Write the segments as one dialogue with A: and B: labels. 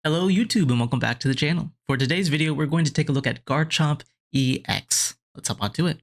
A: Hello YouTube and welcome back to the channel. For today's video, we're going to take a look at Garchomp EX. Let's hop onto it.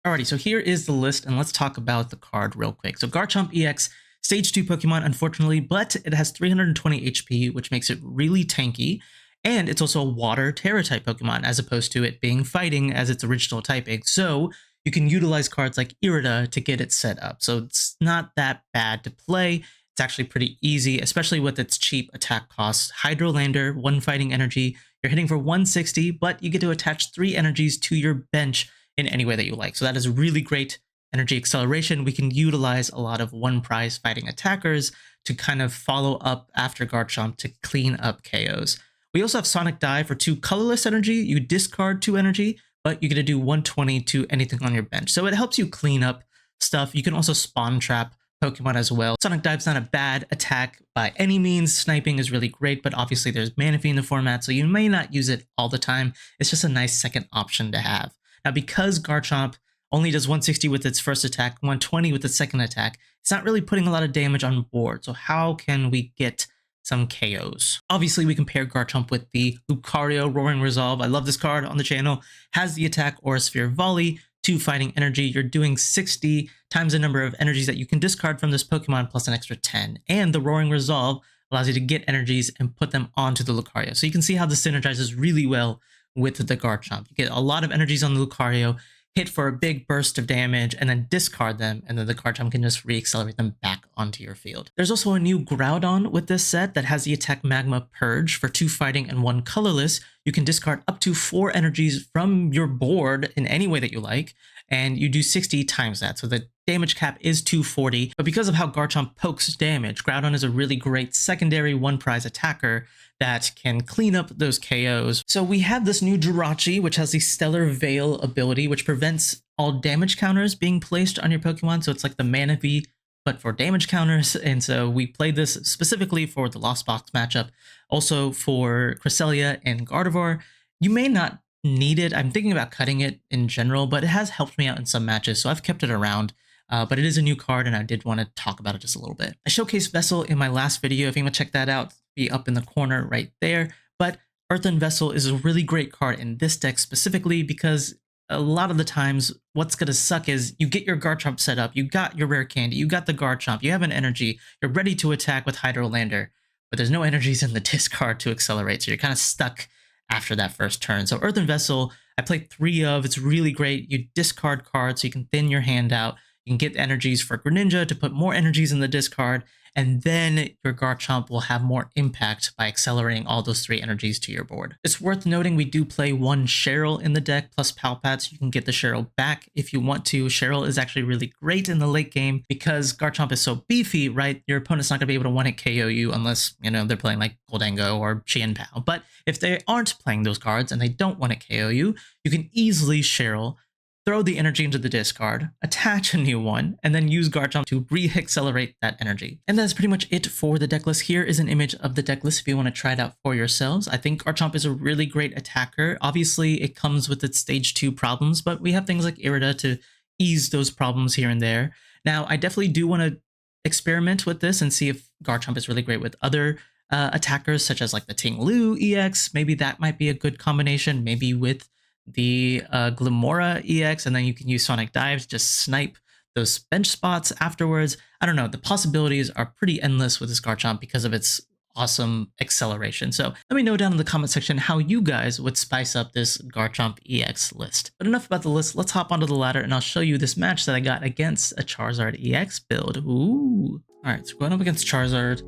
A: Alrighty, so here is the list and let's talk about the card real quick. So Garchomp EX, Stage 2 Pokemon unfortunately, but it has 320 HP, which makes it really tanky. And it's also a Water Terra type Pokemon as opposed to it being Fighting as its original typing. So you can utilize cards like Irida to get it set up. So it's not that bad to play. It's actually pretty easy, especially with its cheap attack costs. Hydrolander, 1 fighting energy, you're hitting for 160, but you get to attach 3 energies to your bench in any way that you like. So that is really great energy acceleration. We can utilize a lot of 1 prize fighting attackers to kind of follow up after Garchomp to clean up KOs. We also have Sonic Dive for 2 colorless energy. You discard 2 energy, but you get to do 120 to anything on your bench. So it helps you clean up stuff. You can also spawn trap Pokemon as well. Sonic Dive's not a bad attack by any means. Sniping is really great, but obviously there's Manaphy in the format, so you may not use it all the time. It's just a nice second option to have. Now, because Garchomp only does 160 with its first attack, 120 with its second attack, it's not really putting a lot of damage on board. So how can we get some KOs? Obviously, we compare Garchomp with the Lucario Roaring Resolve. I love this card on the channel. Has the attack Aura Sphere Volley, 2 fighting energy. You're doing 60 times the number of energies that you can discard from this Pokemon plus an extra 10. And the Roaring Resolve allows you to get energies and put them onto the Lucario. So you can see how this synergizes really well with the Garchomp. You get a lot of energies on the Lucario, hit for a big burst of damage, and then discard them, and then the Garchomp can just re-accelerate them back onto your field. There's also a new Groudon with this set that has the attack Magma Purge for 2 fighting and 1 colorless. You can discard up to 4 energies from your board in any way that you like, and you do 60 times that. So the damage cap is 240, but because of how Garchomp pokes damage, Groudon is a really great secondary 1 prize attacker that can clean up those KOs. So we have this new Jirachi, which has the Stellar Veil ability, which prevents all damage counters being placed on your Pokemon. So it's like the Manaphy, but for damage counters. And so we played this specifically for the Lost Box matchup, also for Cresselia and Gardevoir. You may not need it. I'm thinking about cutting it in general, but it has helped me out in some matches, so I've kept it around. But it is a new card, and I did want to talk about it just a little bit. I showcased Vessel in my last video. If you want to check that out, be up in the corner right there. But Earthen Vessel is a really great card in this deck specifically because a lot of the times what's going to suck is you get your Garchomp set up, you got your Rare Candy, you got the Garchomp, you have an energy, you're ready to attack with Hydrolander, but there's no energies in the discard to accelerate, so you're kind of stuck after that first turn. So Earthen Vessel, I played 3 of. It's really great. You discard cards so you can thin your hand out. You can get energies for Greninja to put more energies in the discard, and then your Garchomp will have more impact by accelerating all those 3 energies to your board. It's worth noting we do play 1 Cheryl in the deck plus Pal Pad, so you can get the Cheryl back if you want to. Cheryl is actually really great in the late game because Garchomp is so beefy, right? Your opponent's not going to be able to one-hit KO you unless, you know, they're playing like Goldango or Chien Pal. But if they aren't playing those cards and they don't want to KO you, you can easily Cheryl, throw the energy into the discard, attach a new one, and then use Garchomp to re-accelerate that energy. And that's pretty much it for the deck list. Here is an image of the deck list if you want to try it out for yourselves. I think Garchomp is a really great attacker. Obviously, it comes with its stage 2 problems, but we have things like Irida to ease those problems here and there. Now, I definitely do want to experiment with this and see if Garchomp is really great with other attackers, such as like the Ting Lu EX. Maybe that might be a good combination, maybe with the Glimora EX, and then you can use Sonic Dive to just snipe those bench spots afterwards. I don't know, the possibilities are pretty endless with this Garchomp because of its awesome acceleration. So let me know down in the comment section how you guys would spice up this Garchomp EX list. But enough about the list, let's hop onto the ladder and I'll show you this match that I got against a Charizard EX build. Ooh. Alright, so going up against Charizard,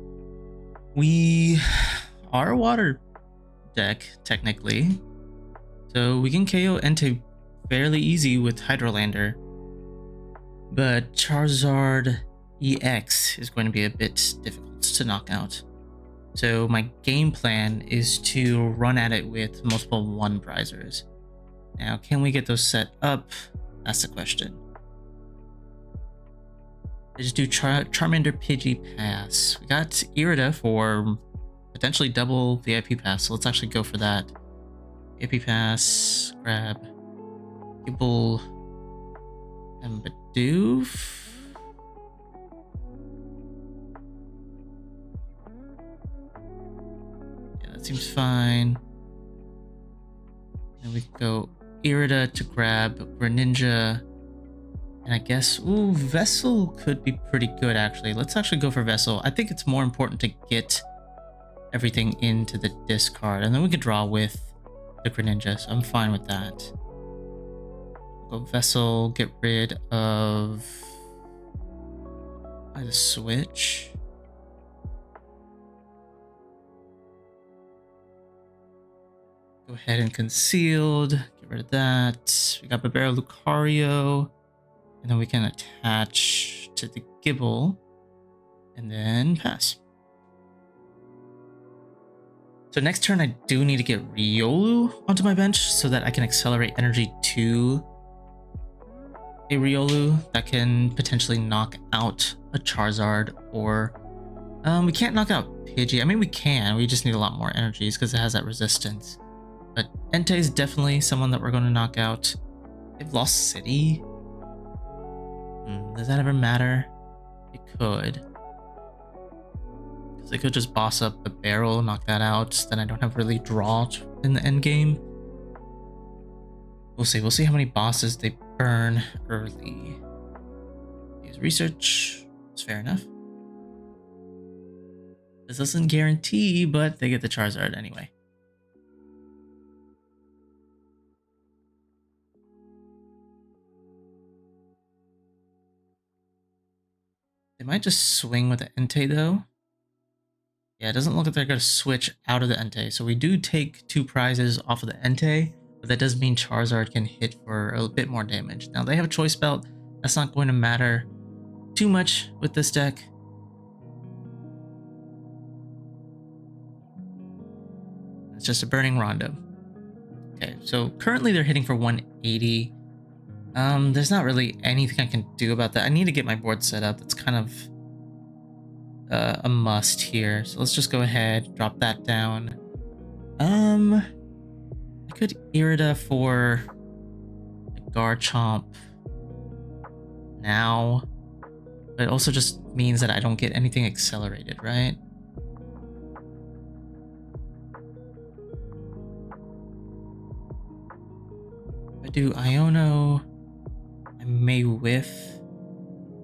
A: we are a water deck, technically. So we can KO Entei fairly easy with Hydrolander, but Charizard EX is going to be a bit difficult to knock out. So my game plan is to run at it with multiple 1 prizers. Now, can we get those set up? That's the question. I just do Charmander Pidgey Pass. We got Irida for potentially double VIP Pass, so let's actually go for that. VIP Pass, grab Gible and Bidoof. seems fine. Then we can go Irida to grab Greninja. And I guess, ooh, Vessel could be pretty good actually. Let's actually go for Vessel. I think it's more important to get everything into the discard. And then we could draw with the Greninja, so I'm fine with that. Go Vessel, get rid of the Switch. Go ahead and Concealed, get rid of that. We got Bibarel Lucario, and then we can attach to the Gible, and then pass. So next turn, I do need to get Riolu onto my bench so that I can accelerate energy to a Riolu that can potentially knock out a Charizard, or we can't knock out Pidgey. I mean, we can. We just need a lot more energies because it has that resistance. But Entei is definitely someone that we're going to knock out. They've lost City. Does that ever matter? It could. Because they could just boss up the barrel, knock that out. Then I don't have really draw in the end game. We'll see. We'll see how many bosses they burn early. Use research. It's fair enough. This doesn't guarantee, but they get the Charizard anyway. They might just swing with the Entei though. Yeah, it doesn't look like they're going to switch out of the Entei. So we do take 2 prizes off of the Entei, but that does mean Charizard can hit for a bit more damage. Now they have a choice belt. That's not going to matter too much with this deck. It's just a Burning Rondo. Okay, so currently they're hitting for 180. There's not really anything I can do about that. I need to get my board set up. That's kind of a must here. So let's just go ahead, drop that down. I could Irida for Garchomp now, but it also just means that I don't get anything accelerated, right? If I do Iono, I may whiff.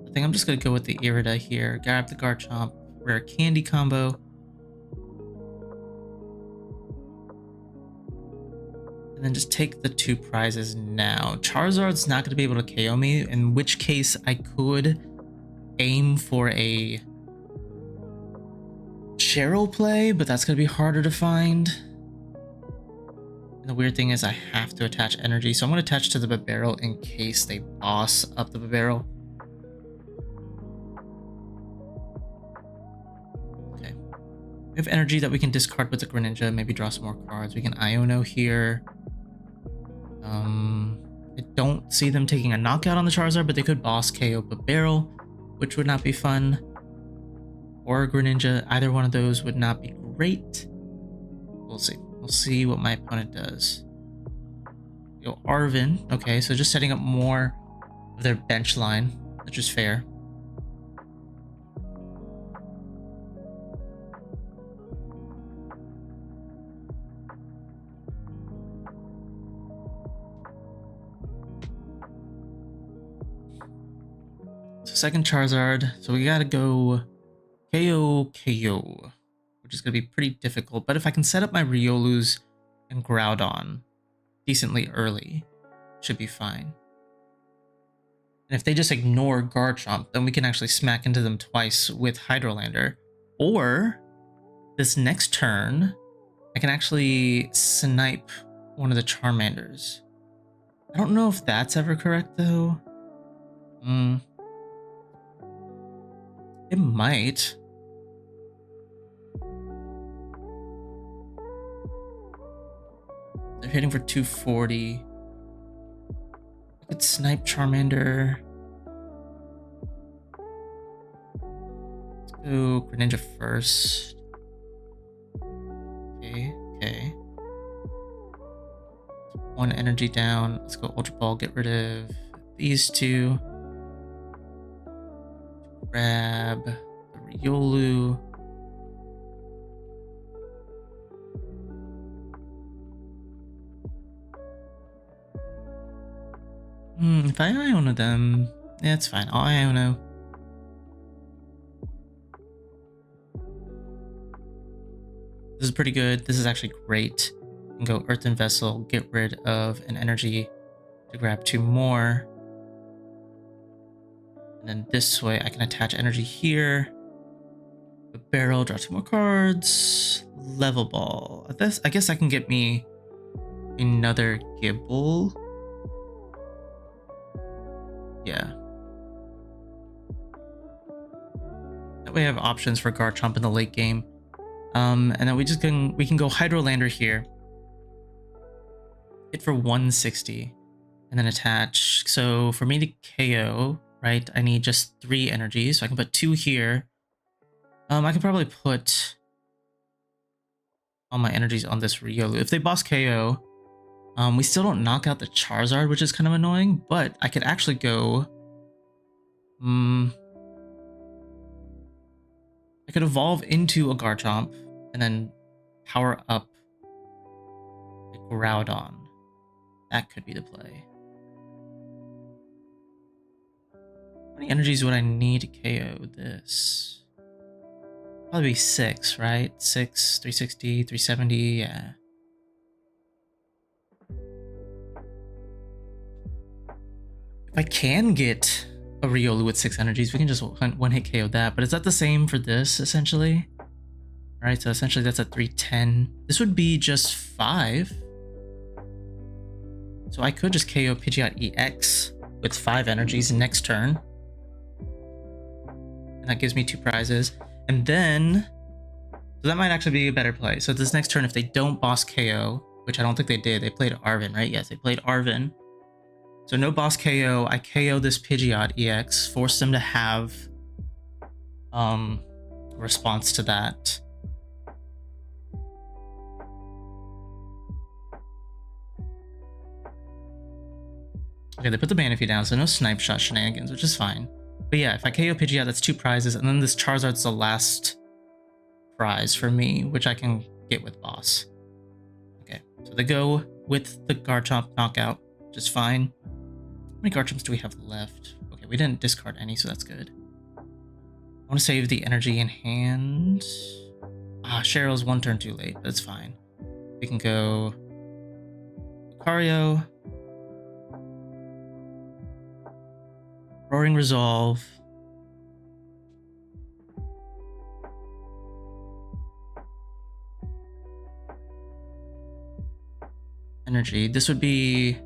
A: I think I'm just gonna go with the Irida here. Grab the Garchomp, Rare Candy combo. And then just take the 2 prizes now. Charizard's not gonna be able to KO me, in which case I could aim for a Cheryl play, but that's gonna be harder to find. And the weird thing is I have to attach energy, so I'm gonna attach to the Bibarel in case they boss up the Bibarel. Okay. We have energy that we can discard with the Greninja, maybe draw some more cards. We can Iono here. I don't see them taking a knockout on the Charizard, but they could boss KO Bibarel, which would not be fun. Or Greninja, either one of those would not be great. We'll see. We'll see what my opponent does. Go Arven. Okay, so just setting up more of their bench line, which is fair. So second Charizard. So we gotta go KO, which is gonna be pretty difficult. But if I can set up my Riolus and Groudon decently early, should be fine. And if they just ignore Garchomp, then we can actually smack into them twice with Hydrolander. Or this next turn, I can actually snipe one of the Charmanders. I don't know if that's ever correct though. It might. They're hitting for 240. I could snipe Charmander. Let's go Greninja first. Okay. 1 energy down. Let's go Ultra Ball, get rid of these 2. Grab the Riolu. If I Iono them, yeah, it's fine. I'll Iono. This is pretty good. This is actually great. And go Earthen Vessel, get rid of an energy to grab 2 more. And then this way I can attach energy here. A barrel, draw 2 more cards. Level Ball. I guess I can get me another Gible. Yeah. That way I have options for Garchomp in the late game. And then we can go Hydrolander here. Hit for 160. And then attach. So for me to KO, right, I need just 3 energies. So I can put 2 here. I can probably put all my energies on this Riolu. If they boss KO, we still don't knock out the Charizard, which is kind of annoying, but I could actually go... I could evolve into a Garchomp and then power up a Groudon. That could be the play. How many energies would I need to KO this? Probably 6, right? 6, 360, 370, yeah. If I can get a Riolu with 6 energies, we can just one-hit KO that. But is that the same for this, essentially? Alright, so essentially that's a 310. This would be just 5. So I could just KO Pidgeot EX with 5 energies next turn. And that gives me 2 prizes. And then, so that might actually be a better play. So this next turn, if they don't boss KO, which I don't think they did, they played Arven, right? Yes, they played Arven. So no boss KO, I KO this Pidgeot EX, force them to have a response to that. Okay, they put the Manaphy down, so no Snipe Shot shenanigans, which is fine. But yeah, if I KO Pidgeot, that's 2 prizes, and then this Charizard's the last prize for me, which I can get with boss. Okay, so they go with the Garchomp knockout, which is fine. How many Garchomps do we have left? Okay, we didn't discard any, so that's good. I want to save the energy in hand. Cheryl's 1 turn too late, but it's fine. We can go Lucario. Roaring Resolve. Energy. This would be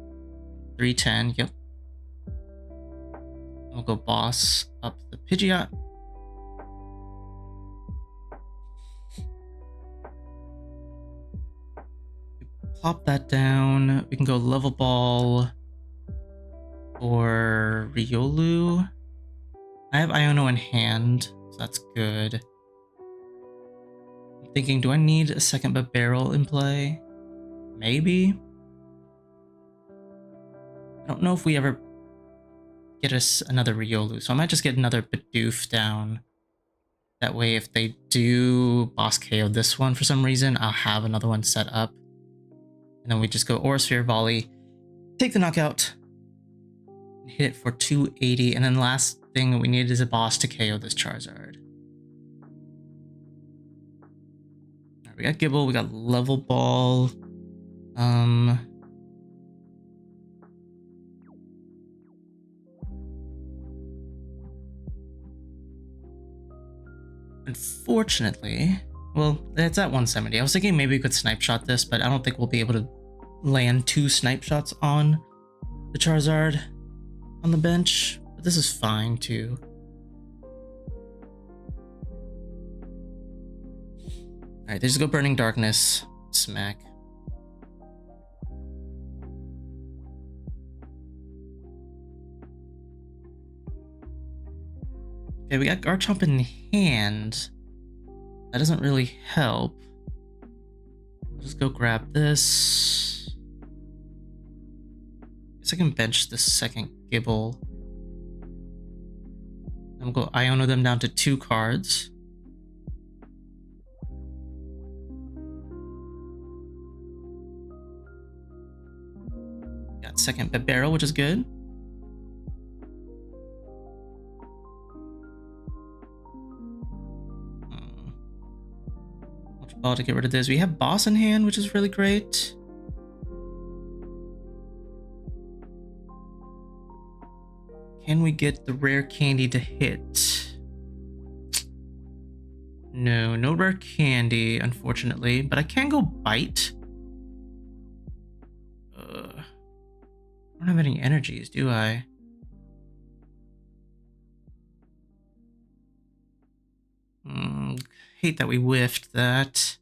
A: 310. Yep. We'll go boss up the Pidgeot. Plop that down. We can go Level Ball or Riolu. I have Iono in hand, so that's good. I'm thinking, do I need a second Bibarel in play? Maybe. I don't know if we ever get us another Riolu, so I might just get another Bidoof down. That way, if they do boss KO this one for some reason, I'll have another one set up. And then we just go Aura Sphere Volley, take the knockout, hit it for 280, and then last thing that we need is a boss to KO this Charizard. Alright, we got Gible, we got Level Ball. Unfortunately, well, it's at 170. I was thinking maybe we could Snipe Shot this, but I don't think we'll be able to land 2 Snipe Shots on the Charizard on the bench, but this is fine too. Alright, they just go Burning Darkness. Smack. Okay, we got Garchomp in hand. That doesn't really help. I'll just go grab this. Guess I can bench the second Gible. And we'll go Iono them down to 2 cards. Got second Bibarel, which is good. Ball to get rid of this. We have Boss in hand, which is really great. Can we get the Rare Candy to hit? No, no Rare Candy, unfortunately. But I can go Bite. I don't have any energies, do I? Hate that we whiffed that.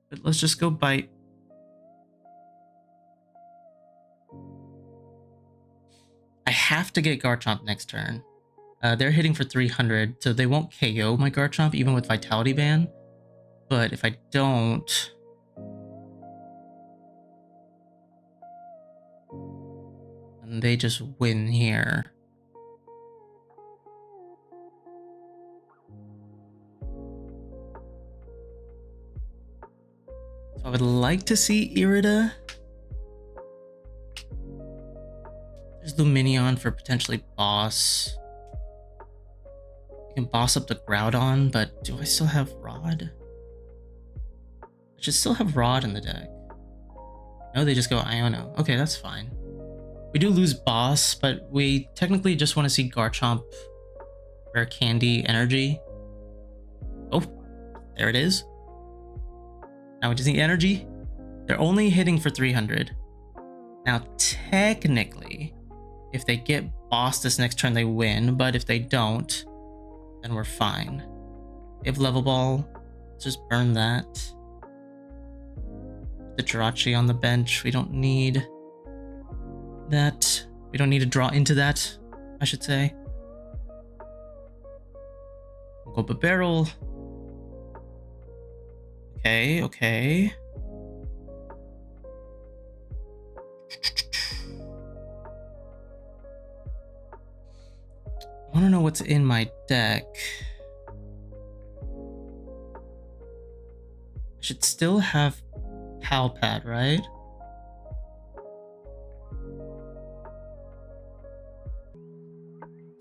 A: But let's just go Bite. I have to get Garchomp next turn. They're hitting for 300, so they won't KO my Garchomp even with Vitality Ban. But if I don't... and they just win here. So I would like to see Irida. There's Lumineon for potentially boss. You can boss up the Groudon, but do I still have Rod? I should still have Rod in the deck. No, they just go Iono. Okay, that's fine. We do lose boss, but we technically just want to see Garchomp, Rare Candy, Energy. Oh, there it is. Now we just need energy. They're only hitting for 300. Now, technically, if they get boss this next turn, they win. But if they don't, then we're fine. If Level Ball, let's just burn that. The Jirachi on the bench, we don't need that. We don't need to draw into that, I should say. We'll go Bibarel. Okay, okay. I want to know what's in my deck. I should still have Pal Pad, right?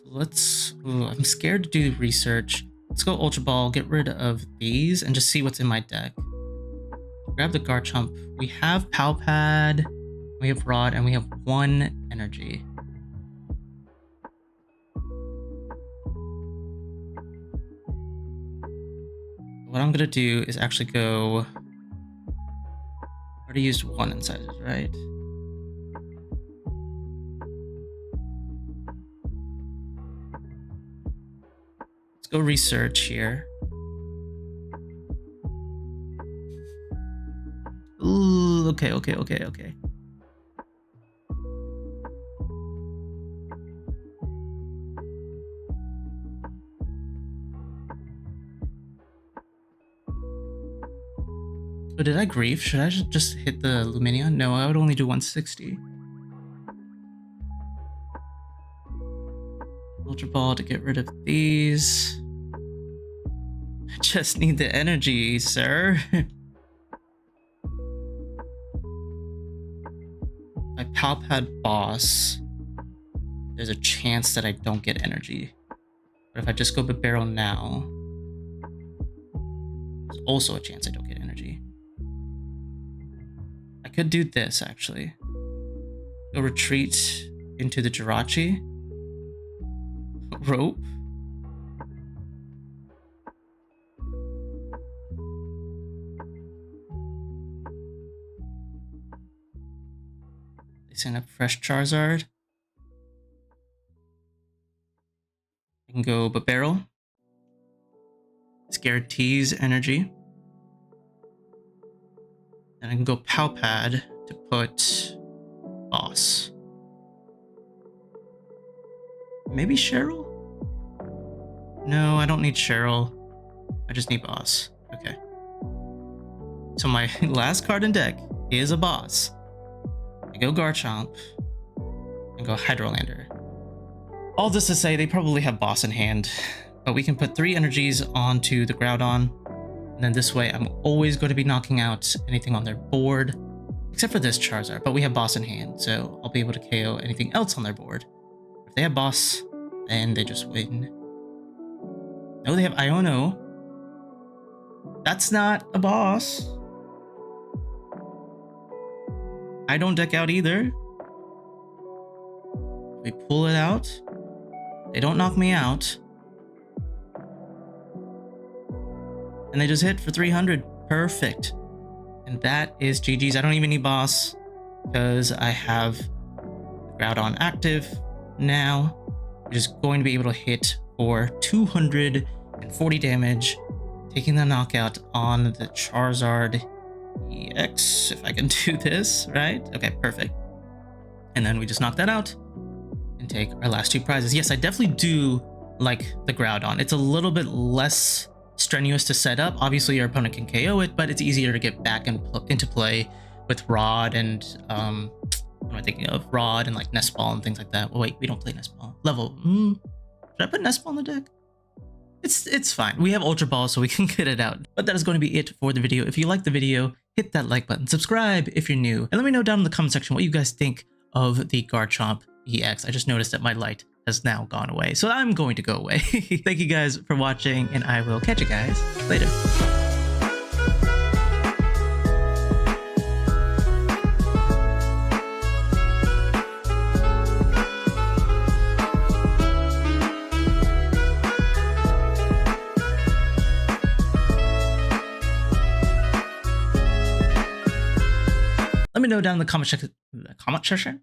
A: Let's... ooh, I'm scared to do research. Let's go Ultra Ball, get rid of these, and just see what's in my deck. Grab the Garchomp. We have Pal Pad, we have Rod, and we have 1 energy. What I'm gonna do is actually go... I already used 1 inside it, right? Let's go research here. Ooh, okay. Oh, did I grief? Should I just hit the Lumineon? No, I would only do 160. Ultra Ball to get rid of these. I just need the energy, sir. My Pal Pad boss, there's a chance that I don't get energy. But if I just go Bibarel now, there's also a chance I don't get energy. I could do this, actually. Go retreat into the Jirachi. Rope. They send up fresh Charizard. I can go Bibarel. This guarantees energy. And I can go Pal Pad to put boss. Maybe Cheryl? No, I don't need Cheryl. I just need boss. Okay. So my last card in deck is a boss. I go Garchomp and go Hydrolander. All this to say, they probably have boss in hand, but we can put 3 energies onto the Groudon. And then this way, I'm always going to be knocking out anything on their board, except for this Charizard, but we have boss in hand, so I'll be able to KO anything else on their board. If they have boss, then they just win. No, they have Iono. That's not a boss. I don't deck out either. We pull it out. They don't knock me out. And they just hit for 300. Perfect. And that is GG's. I don't even need boss because I have Groudon active now. We're just going to be able to hit for 240 damage, taking the knockout on the Charizard EX, if I can do this, right? Okay, perfect. And then we just knock that out and take our last 2 prizes. Yes, I definitely do like the Groudon. It's a little bit less strenuous to set up. Obviously, your opponent can KO it, but it's easier to get back into play with Rod and, what am I thinking of? Rod and like Nest Ball and things like that. Oh, wait, we don't play Nest Ball. Should I put Nest Ball in the deck? It's fine. We have Ultra Ball, so we can get it out. But that is going to be it for the video. If you like the video, hit that like button, subscribe if you're new, and let me know down in the comment section what you guys think of the Garchomp EX. I just noticed that my light has now gone away, so I'm going to go away. Thank you guys for watching, and I will catch you guys later. Let me know down in the comment section.